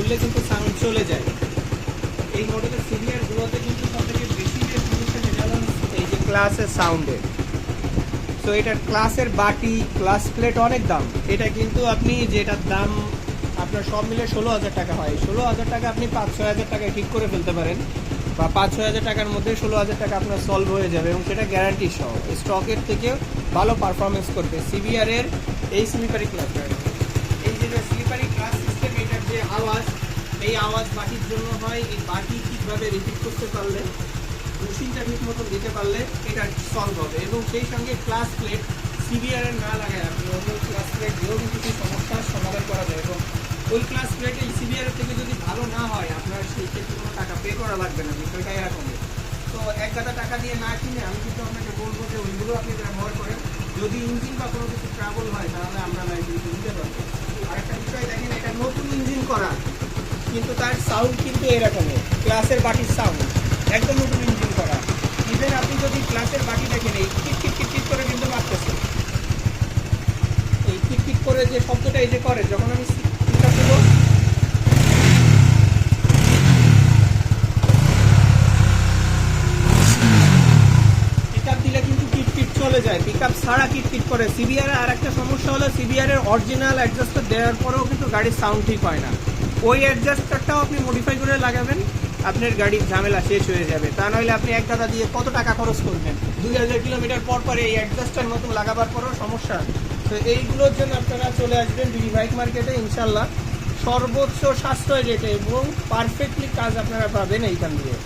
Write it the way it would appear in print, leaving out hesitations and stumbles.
খুললে কিন্তু সাউন্ড চলে যায়। এই মডেলের সিভিআরগুলোতে কিন্তু সবথেকে বেশি যে সমস্যা সেটা হলো এই যে ক্লাসের সাউন্ডের। তো এটার ক্লাসের বাটি, ক্লাস প্লেট অনেক দাম। এটা কিন্তু আপনি যেটার দাম আপনার সব মিলে 16,000 টাকা হয়, 16,000 টাকা আপনি 5-6 হাজার টাকায় ঠিক করে ফেলতে পারেন, বা 5-6 হাজার টাকার মধ্যে 16,000 টাকা আপনার সলভ হয়ে যাবে, এবং সেটা গ্যারান্টি সহ স্টকের থেকে ভালো পারফরমেন্স করবে সিভিআরের এই স্লিপারি ক্লাসটার। এই যে স্লিপারি ক্লাস সিস্টেম, এটার যে আওয়াজ, এই আওয়াজ বাটির জন্য হয়। এই বাটি ঠিকভাবে রিপিট করতে পারলে, মেশিনটা ঠিক মতো দিতে পারলে এটা সলভ হবে। এবং সেই সঙ্গে ক্লাস প্লেট সিভিআরের না লাগায় আপনি অন্য ক্লাস প্লেট দিয়েও কিন্তু সেই সমস্যার সমাধান করা যায়। এবং ওই ক্লাস প্লেট এই সিভিআরের থেকে যদি ভালো না হয়, আপনার সেই ক্ষেত্রে কোনো টাকা পে করা লাগবে না, বিষয়টা এরকমই। তো এক গাদা টাকা দিয়ে না কিনে আমি কিন্তু আপনাকে বলবো যে ওইগুলো আপনি ব্যবহার করেন। যদি ইঞ্জিন বা কোনো কিছু ট্রাবল হয় তাহলে আমরা লাইসেন্স দিতে পারবো। আরেকটা বিষয় দেখেন, এটা নতুন ইঞ্জিন করা, কিন্তু তার সাউন্ড কিন্তু এরকমের, ক্লাসের বাটির সাউন্ড একদম নতুন ইঞ্জিন করা। ইভেন আপনি যদি ক্লাসের বাটি দেখেন, এই টিক টিক টিক টিক করে কিন্তু বাজতেছে। এই টিক টিক করে যে শব্দটা এই যে করে, যখন আমি চিন্তা করবো পিকআপ দিলে কিন্তু কিটকিট চলে যায়, পিকআপ ছাড়া কিটকিট করে। সিভিআর আর একটা সমস্যা হলো, সিভিআরের অরিজিনাল অ্যাডজাস্টার দেওয়ার পরেও কিন্তু গাড়ির সাউন্ড ঠিক হয় না। ওই অ্যাডজাস্টারটাও আপনি মডিফাই করে লাগাবেন, আপনার গাড়ির ঝামেলা শেষ হয়ে যাবে। তা নইলে আপনি এক গাদা দিয়ে কত টাকা খরচ করবেন, 2000 কিলোমিটার পর পরে এই অ্যাডজাস্টার নতুন লাগাবার পরেও সমস্যা। তো এইগুলোর জন্য আপনারা চলে আসবেন বিডি বাইক মার্কেটে, ইনশাল্লাহ সর্বোচ্চ সাশ্রয় রেটে এবং পারফেক্টলি কাজ আপনারা পাবেন এইখান দিয়ে।